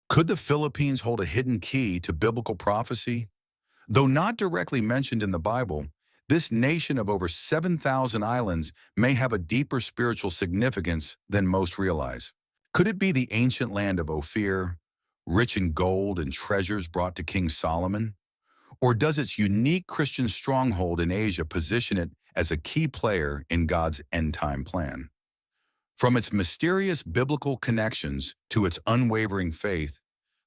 Could the Philippines hold a hidden key to biblical prophecy? Though not directly mentioned in the Bible, this nation of over 7,000 islands may have a deeper spiritual significance than most realize. Could it be the ancient land of Ophir, rich in gold and treasures brought to King Solomon? Or does its unique Christian stronghold in Asia position it as a key player in God's end-time plan? From its mysterious biblical connections to its unwavering faith,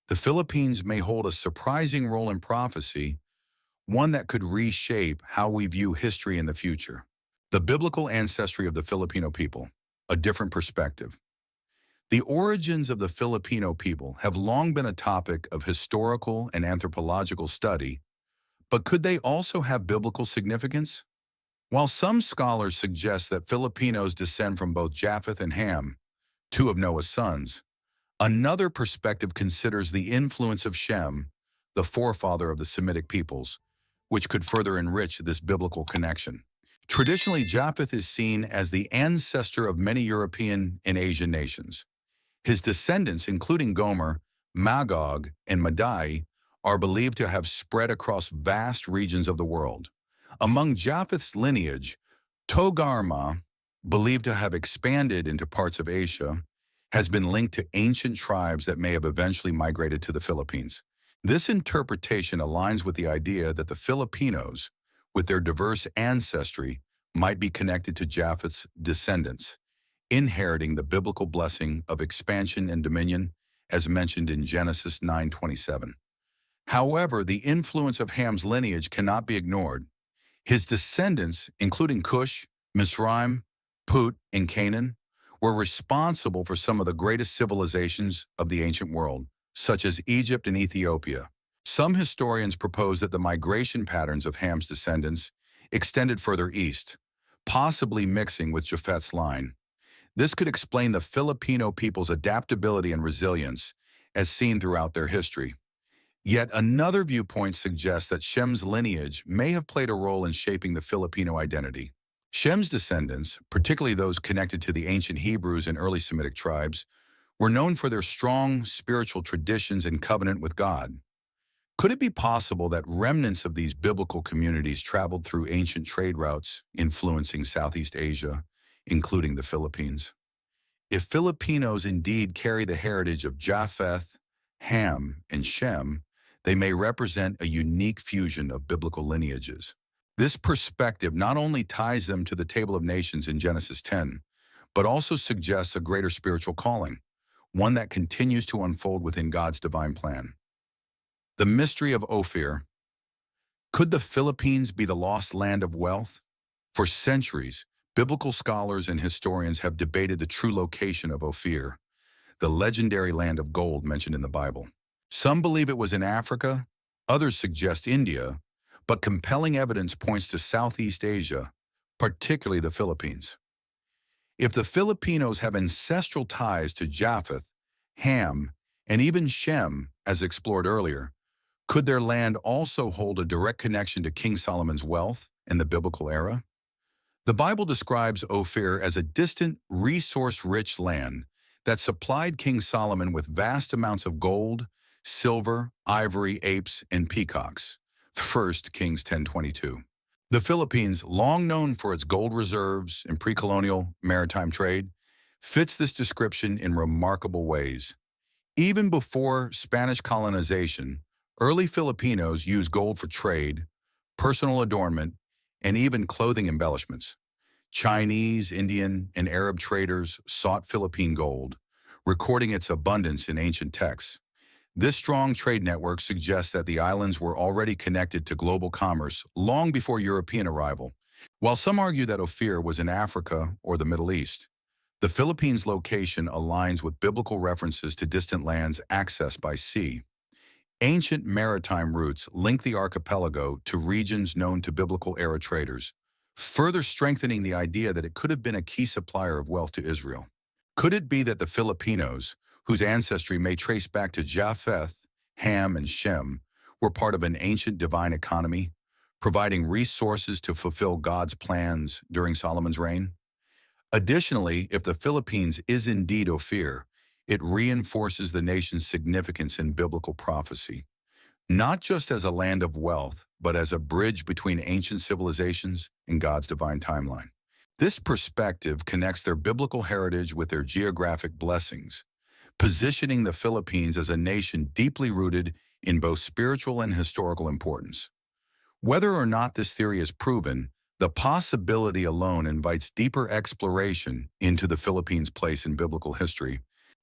the Philippines may hold a surprising role in prophecy, one that could reshape how we view history in the future. The biblical ancestry of the Filipino people, a different perspective. The origins of the Filipino people have long been a topic of historical and anthropological study, but could they also have biblical significance? While some scholars suggest that Filipinos descend from both Japheth and Ham, two of Noah's sons, another perspective considers the influence of Shem, the forefather of the Semitic peoples, which could further enrich this biblical connection. Traditionally, Japheth is seen as the ancestor of many European and Asian nations. His descendants, including Gomer, Magog, and Madai, are believed to have spread across vast regions of the world. Among Japheth's lineage, Togarma, believed to have expanded into parts of Asia, has been linked to ancient tribes that may have eventually migrated to the Philippines. This interpretation aligns with the idea that the Filipinos, with their diverse ancestry, might be connected to Japheth's descendants, inheriting the biblical blessing of expansion and dominion as mentioned in Genesis 9:27. However, the influence of Ham's lineage cannot be ignored. His descendants, including Cush, Mizraim, Put, and Canaan, were responsible for some of the greatest civilizations of the ancient world, such as Egypt and Ethiopia. Some historians propose that the migration patterns of Ham's descendants extended further east, possibly mixing with Japheth's line. This could explain the Filipino people's adaptability and resilience as seen throughout their history. Yet another viewpoint suggests that Shem's lineage may have played a role in shaping the Filipino identity. Shem's descendants, particularly those connected to the ancient Hebrews and early Semitic tribes, were known for their strong spiritual traditions and covenant with God. Could it be possible that remnants of these biblical communities traveled through ancient trade routes, influencing Southeast Asia, including the Philippines? If Filipinos indeed carry the heritage of Japheth, Ham, and Shem, they may represent a unique fusion of biblical lineages. This perspective not only ties them to the Table of Nations in Genesis 10, but also suggests a greater spiritual calling, one that continues to unfold within God's divine plan. The mystery of Ophir. Could the Philippines be the lost land of wealth? For centuries, biblical scholars and historians have debated the true location of Ophir, the legendary land of gold mentioned in the Bible. Some believe it was in Africa, others suggest India, but compelling evidence points to Southeast Asia, particularly the Philippines. If the Filipinos have ancestral ties to Japheth, Ham, and even Shem, as explored earlier, could their land also hold a direct connection to King Solomon's wealth in the biblical era? The Bible describes Ophir as a distant, resource-rich land that supplied King Solomon with vast amounts of gold, silver, ivory, apes, and peacocks. 1 Kings 10:22. The Philippines, long known for its gold reserves and pre-colonial maritime trade, fits this description in remarkable ways. Even before Spanish colonization, early Filipinos used gold for trade, personal adornment, and even clothing embellishments. Chinese, Indian, and Arab traders sought Philippine gold, recording its abundance in ancient texts. This strong trade network suggests that the islands were already connected to global commerce long before European arrival. While some argue that Ophir was in Africa or the Middle East, the Philippines' location aligns with biblical references to distant lands accessed by sea. Ancient maritime routes link the archipelago to regions known to biblical-era traders, further strengthening the idea that it could have been a key supplier of wealth to Israel. Could it be that the Filipinos, whose ancestry may trace back to Japheth, Ham, and Shem, were part of an ancient divine economy, providing resources to fulfill God's plans during Solomon's reign? Additionally, if the Philippines is indeed Ophir, It reinforces the nation's significance in biblical prophecy, not just as a land of wealth, but as a bridge between ancient civilizations and God's divine timeline. This perspective connects their biblical heritage with their geographic blessings, positioning the Philippines as a nation deeply rooted in both spiritual and historical importance. Whether or not this theory is proven, the possibility alone invites deeper exploration into the Philippines' place in biblical history.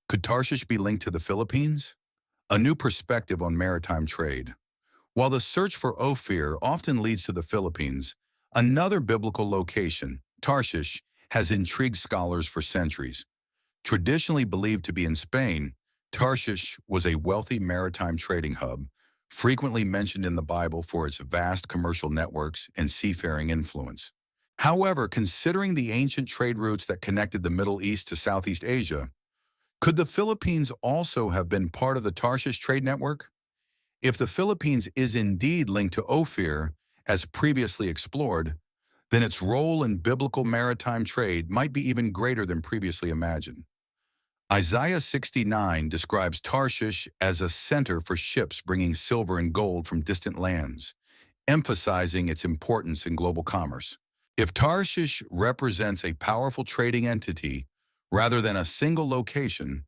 Could Tarshish be linked to the Philippines? A new perspective on maritime trade. While the search for Ophir often leads to the Philippines, another biblical location, Tarshish, has intrigued scholars for centuries. Traditionally believed to be in Spain, Tarshish was a wealthy maritime trading hub, frequently mentioned in the Bible for its vast commercial networks and seafaring influence. However, considering the ancient trade routes that connected the Middle East to Southeast Asia, could the Philippines also have been part of the Tarshish trade network? If the Philippines is indeed linked to Ophir, as previously explored, then its role in biblical maritime trade might be even greater than previously imagined. Isaiah 69 describes Tarshish as a center for ships bringing silver and gold from distant lands, emphasizing its importance in global commerce. If Tarshish represents a powerful trading entity rather than a single location,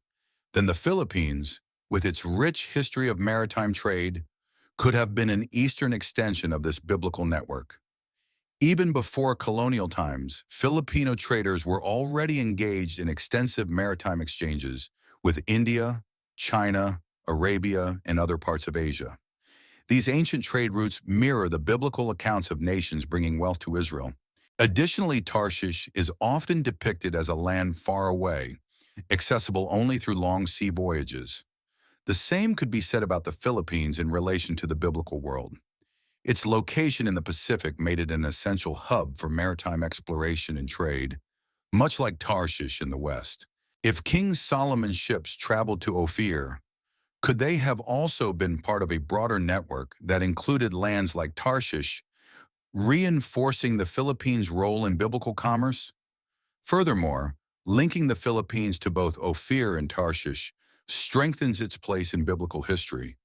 then the Philippines, with its rich history of maritime trade, could have been an eastern extension of this biblical network. Even before colonial times, Filipino traders were already engaged in extensive maritime exchanges with India, China, Arabia, and other parts of Asia. These ancient trade routes mirror the biblical accounts of nations bringing wealth to Israel. Additionally, Tarshish is often depicted as a land far away, accessible only through long sea voyages. The same could be said about the Philippines in relation to the biblical world. Its location in the Pacific made it an essential hub for maritime exploration and trade, much like Tarshish in the West. If King Solomon's ships traveled to Ophir, could they have also been part of a broader network that included lands like Tarshish, reinforcing the Philippines' role in biblical commerce? Furthermore, linking the Philippines to both Ophir and Tarshish strengthens its place in biblical history,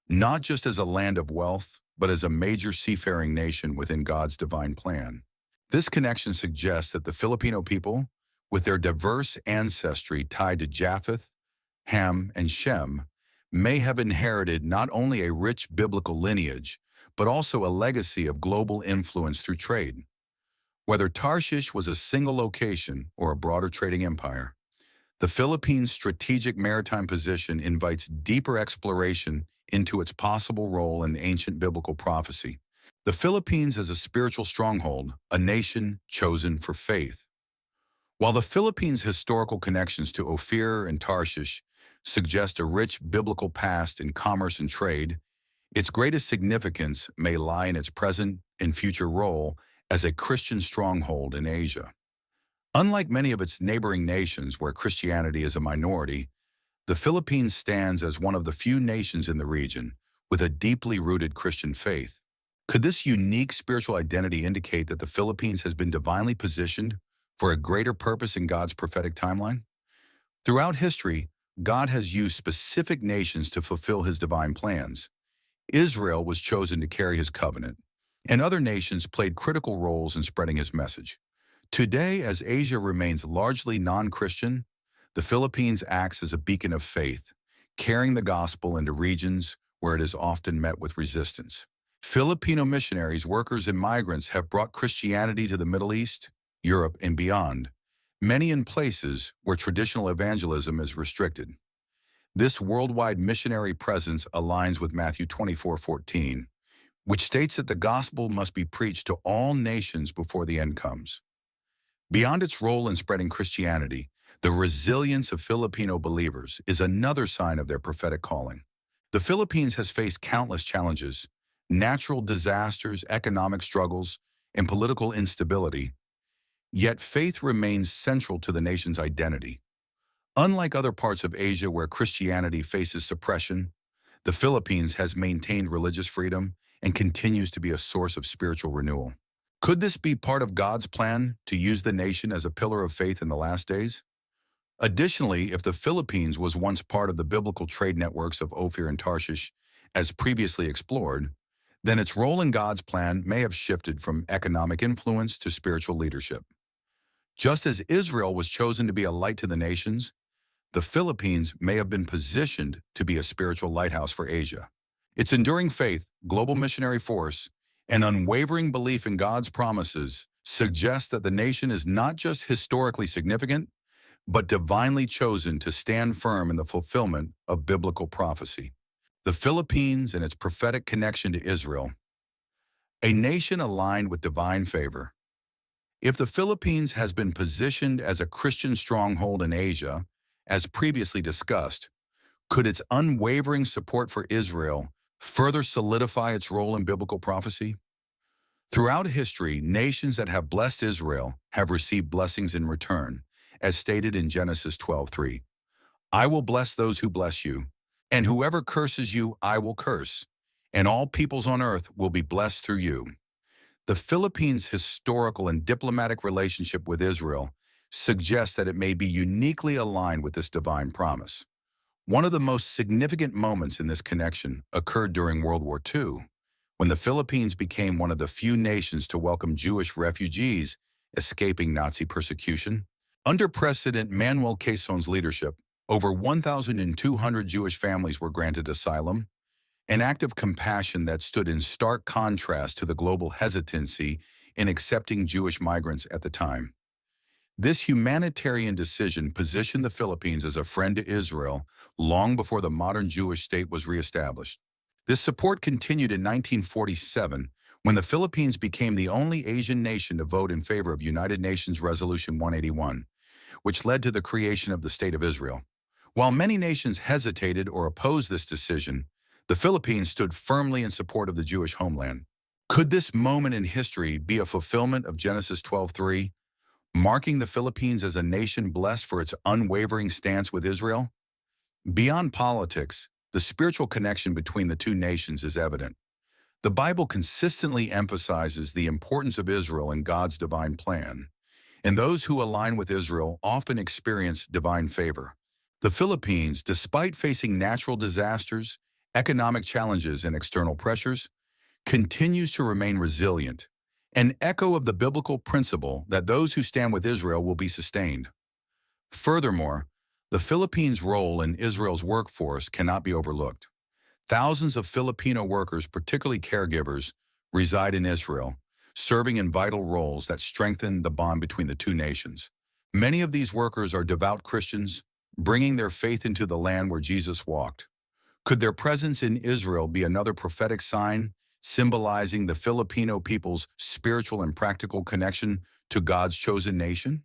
not just as a land of wealth, but as a major seafaring nation within God's divine plan. This connection suggests that the Filipino people, with their diverse ancestry tied to Japheth, Ham, and Shem, may have inherited not only a rich biblical lineage, but also a legacy of global influence through trade. Whether Tarshish was a single location or a broader trading empire, the Philippines' strategic maritime position invites deeper exploration into its possible role in ancient biblical prophecy. The Philippines as a spiritual stronghold, a nation chosen for faith. While the Philippines' historical connections to Ophir and Tarshish suggest a rich biblical past in commerce and trade, its greatest significance may lie in its present and future role as a Christian stronghold in Asia. Unlike many of its neighboring nations where Christianity is a minority, the Philippines stands as one of the few nations in the region with a deeply rooted Christian faith. Could this unique spiritual identity indicate that the Philippines has been divinely positioned for a greater purpose in God's prophetic timeline? Throughout history, God has used specific nations to fulfill his divine plans. Israel was chosen to carry his covenant, and other nations played critical roles in spreading his message. Today, as Asia remains largely non-Christian, the Philippines acts as a beacon of faith, carrying the gospel into regions where it is often met with resistance. Filipino missionaries, workers, and migrants have brought Christianity to the Middle East, Europe, and beyond, many in places where traditional evangelism is restricted. This worldwide missionary presence aligns with Matthew 24:14, which states that the gospel must be preached to all nations before the end comes. Beyond its role in spreading Christianity, the resilience of Filipino believers is another sign of their prophetic calling. The Philippines has faced countless challenges, natural disasters, economic struggles, and political instability, yet faith remains central to the nation's identity. Unlike other parts of Asia where Christianity faces suppression, the Philippines has maintained religious freedom and continues to be a source of spiritual renewal. Could this be part of God's plan to use the nation as a pillar of faith in the last days? Additionally, if the Philippines was once part of the biblical trade networks of Ophir and Tarshish, as previously explored, then its role in God's plan may have shifted from economic influence to spiritual leadership. Just as Israel was chosen to be a light to the nations, the Philippines may have been positioned to be a spiritual lighthouse for Asia. Its enduring faith, global missionary force, and unwavering belief in God's promises suggest that the nation is not just historically significant, but divinely chosen to stand firm in the fulfillment of biblical prophecy. The Philippines and its prophetic connection to Israel, a nation aligned with divine favor. If the Philippines has been positioned as a Christian stronghold in Asia, as previously discussed, could its unwavering support for Israel further solidify its role in biblical prophecy? Throughout history, nations that have blessed Israel have received blessings in return, as stated in Genesis 12:3. I will bless those who bless you, and whoever curses you I will curse, and all peoples on earth will be blessed through you. The Philippines' historical and diplomatic relationship with Israel suggests that it may be uniquely aligned with this divine promise. One of the most significant moments in this connection occurred during World War II, when the Philippines became one of the few nations to welcome Jewish refugees escaping Nazi persecution. Under President Manuel Quezon's leadership, over 1,200 Jewish families were granted asylum, an act of compassion that stood in stark contrast to the global hesitancy in accepting Jewish migrants at the time. This humanitarian decision positioned the Philippines as a friend to Israel long before the modern Jewish state was reestablished. This support continued in 1947 when the Philippines became the only Asian nation to vote in favor of United Nations Resolution 181, which led to the creation of the State of Israel. While many nations hesitated or opposed this decision, the Philippines stood firmly in support of the Jewish homeland. Could this moment in history be a fulfillment of Genesis 12:3, marking the Philippines as a nation blessed for its unwavering stance with Israel? Beyond politics, the spiritual connection between the two nations is evident. The Bible consistently emphasizes the importance of Israel in God's divine plan, and those who align with Israel often experience divine favor. The Philippines, despite facing natural disasters, economic challenges, and external pressures, continues to remain resilient, an echo of the biblical principle that those who stand with Israel will be sustained. Furthermore, the Philippines' role in Israel's workforce cannot be overlooked. Thousands of Filipino workers, particularly caregivers, reside in Israel, serving in vital roles that strengthen the bond between the two nations. Many of these workers are devout Christians, bringing their faith into the land where Jesus walked. Could their presence in Israel be another prophetic sign, symbolizing the Filipino people's spiritual and practical connection to God's chosen nation?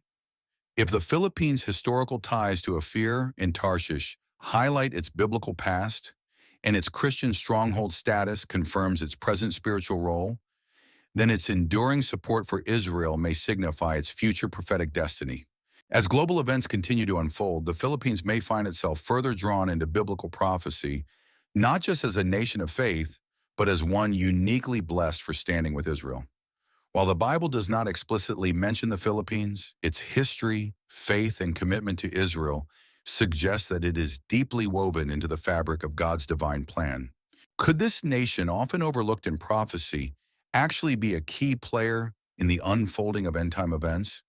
If the Philippines' historical ties to Ophir and Tarshish highlight its biblical past, and its Christian stronghold status confirms its present spiritual role, then its enduring support for Israel may signify its future prophetic destiny. As global events continue to unfold, the Philippines may find itself further drawn into biblical prophecy, not just as a nation of faith, but as one uniquely blessed for standing with Israel. While the Bible does not explicitly mention the Philippines, its history, faith, and commitment to Israel suggests that it is deeply woven into the fabric of God's divine plan. Could this nation, often overlooked in prophecy, actually be a key player in the unfolding of end-time events?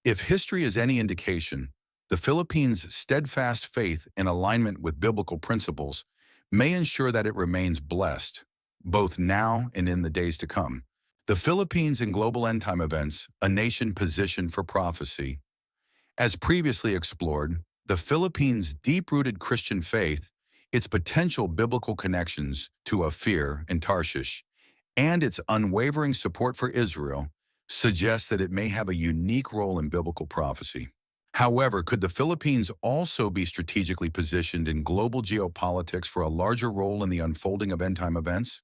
If history is any indication, the Philippines' steadfast faith and alignment with biblical principles may ensure that it remains blessed, both now and in the days to come. The Philippines in global end-time events, a nation positioned for prophecy. As previously explored, the Philippines' deep-rooted Christian faith, its potential biblical connections to Ophir and Tarshish, and its unwavering support for Israel suggests that it may have a unique role in biblical prophecy. However, could the Philippines also be strategically positioned in global geopolitics for a larger role in the unfolding of end-time events?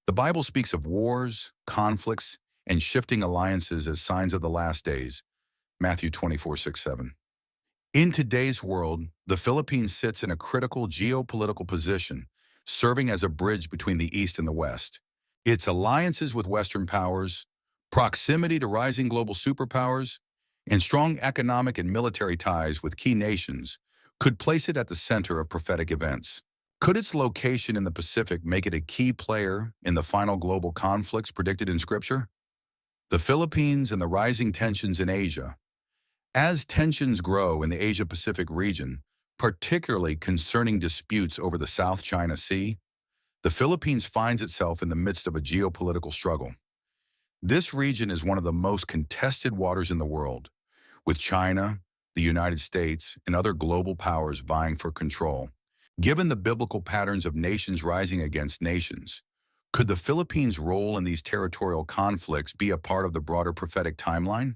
The Bible speaks of wars, conflicts, and shifting alliances as signs of the last days, Matthew 24:6-7. In today's world, the Philippines sits in a critical geopolitical position, serving as a bridge between the East and the West. Its alliances with Western powers, proximity to rising global superpowers, and strong economic and military ties with key nations could place it at the center of prophetic events. Could its location in the Pacific make it a key player in the final global conflicts predicted in Scripture? The Philippines and the rising tensions in Asia. As tensions grow in the Asia-Pacific region, particularly concerning disputes over the South China Sea, the Philippines finds itself in the midst of a geopolitical struggle. This region is one of the most contested waters in the world, with China, the United States, and other global powers vying for control. Given the biblical patterns of nations rising against nations, could the Philippines' role in these territorial conflicts be a part of the broader prophetic timeline?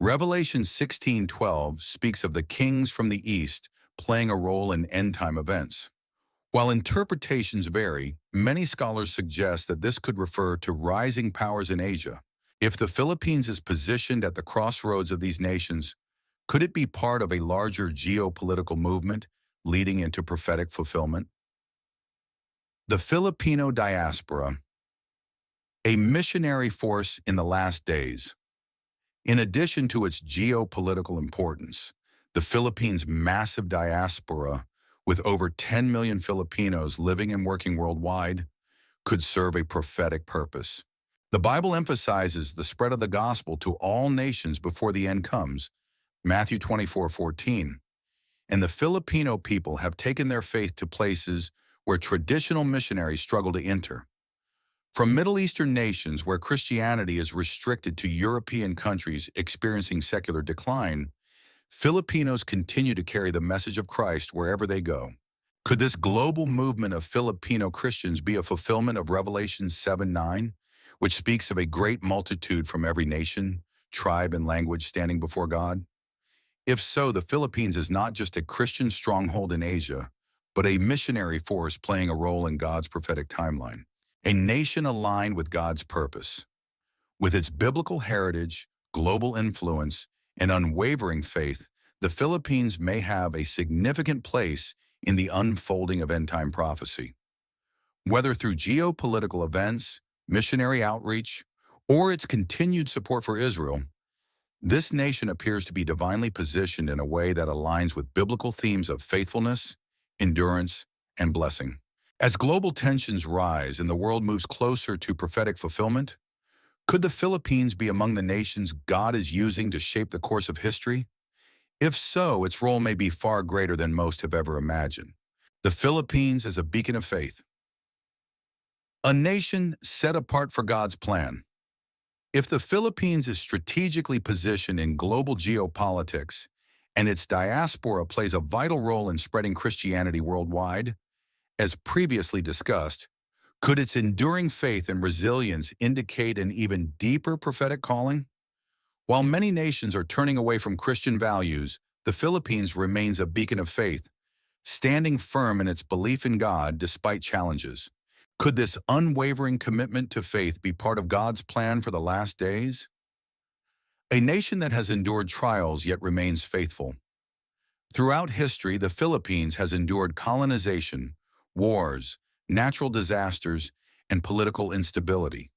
Revelation 16:12 speaks of the kings from the east playing a role in end-time events. While interpretations vary, many scholars suggest that this could refer to rising powers in Asia. If the Philippines is positioned at the crossroads of these nations, could it be part of a larger geopolitical movement leading into prophetic fulfillment? The Filipino diaspora, a missionary force in the last days. In addition to its geopolitical importance, the Philippines' massive diaspora, with over 10 million Filipinos living and working worldwide, could serve a prophetic purpose. The Bible emphasizes the spread of the gospel to all nations before the end comes, Matthew 24:14. And the Filipino people have taken their faith to places where traditional missionaries struggle to enter. From Middle Eastern nations where Christianity is restricted to European countries experiencing secular decline, Filipinos continue to carry the message of Christ wherever they go. Could this global movement of Filipino Christians be a fulfillment of Revelation 7:9, which speaks of a great multitude from every nation, tribe, and language standing before God? If so, the Philippines is not just a Christian stronghold in Asia, but a missionary force playing a role in God's prophetic timeline. A nation aligned with God's purpose. With its biblical heritage, global influence, and unwavering faith, the Philippines may have a significant place in the unfolding of end-time prophecy. Whether through geopolitical events, missionary outreach, or its continued support for Israel, this nation appears to be divinely positioned in a way that aligns with biblical themes of faithfulness, endurance, and blessing. As global tensions rise and the world moves closer to prophetic fulfillment, could the Philippines be among the nations God is using to shape the course of history? If so, its role may be far greater than most have ever imagined. The Philippines as a beacon of faith. A nation set apart for God's plan. If the Philippines is strategically positioned in global geopolitics and its diaspora plays a vital role in spreading Christianity worldwide, as previously discussed, could its enduring faith and resilience indicate an even deeper prophetic calling? While many nations are turning away from Christian values, the Philippines remains a beacon of faith, standing firm in its belief in God despite challenges. Could this unwavering commitment to faith be part of God's plan for the last days? A nation that has endured trials yet remains faithful. Throughout history, the Philippines has endured colonization, wars, natural disasters, and political instability.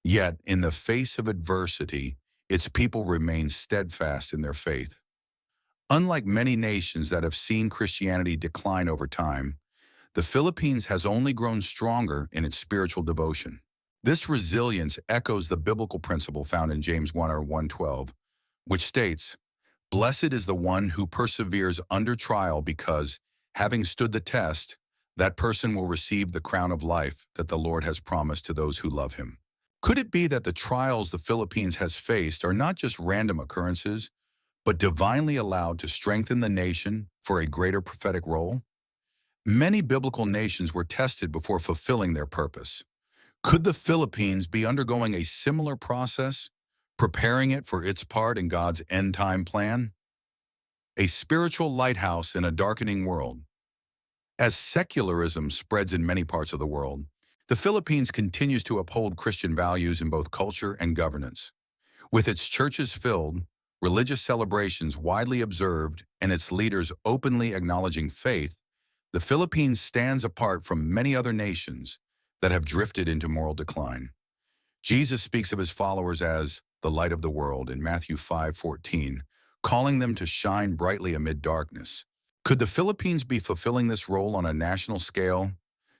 Yet, in the face of adversity, its people remain steadfast in their faith. Unlike many nations that have seen Christianity decline over time, the Philippines has only grown stronger in its spiritual devotion. This resilience echoes the biblical principle found in James 1 or 1:12, which states, "Blessed is the one who perseveres under trial because, having stood the test, that person will receive the crown of life that the Lord has promised to those who love him." Could it be that the trials the Philippines has faced are not just random occurrences, but divinely allowed to strengthen the nation for a greater prophetic role? Many biblical nations were tested before fulfilling their purpose. Could the Philippines be undergoing a similar process, preparing it for its part in God's end-time plan? A spiritual lighthouse in a darkening world. As secularism spreads in many parts of the world, the Philippines continues to uphold Christian values in both culture and governance. With its churches filled, religious celebrations widely observed, and its leaders openly acknowledging faith, the Philippines stands apart from many other nations that have drifted into moral decline. Jesus speaks of his followers as the light of the world, in Matthew 5:14, calling them to shine brightly amid darkness. Could the Philippines be fulfilling this role on a national scale,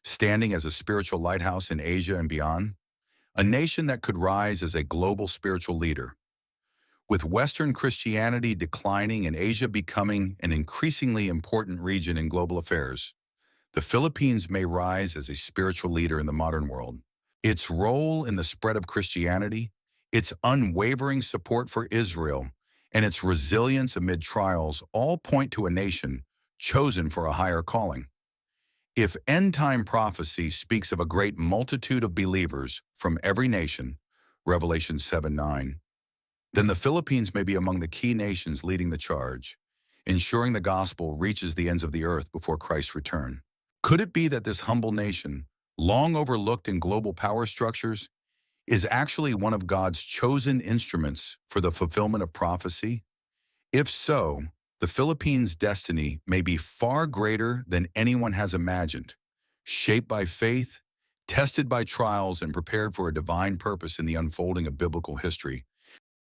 standing as a spiritual lighthouse in Asia and beyond? A nation that could rise as a global spiritual leader. With Western Christianity declining and Asia becoming an increasingly important region in global affairs, the Philippines may rise as a spiritual leader in the modern world. Its role in the spread of Christianity, its unwavering support for Israel, and its resilience amid trials all point to a nation chosen for a higher calling. If end-time prophecy speaks of a great multitude of believers from every nation, Revelation 7:9, then the Philippines may be among the key nations leading the charge, ensuring the gospel reaches the ends of the earth before Christ's return. Could it be that this humble nation, long overlooked in global power structures, is actually one of God's chosen instruments for the fulfillment of prophecy? If so, the Philippines' destiny may be far greater than anyone has imagined, shaped by faith, tested by trials, and prepared for a divine purpose in the unfolding of biblical history.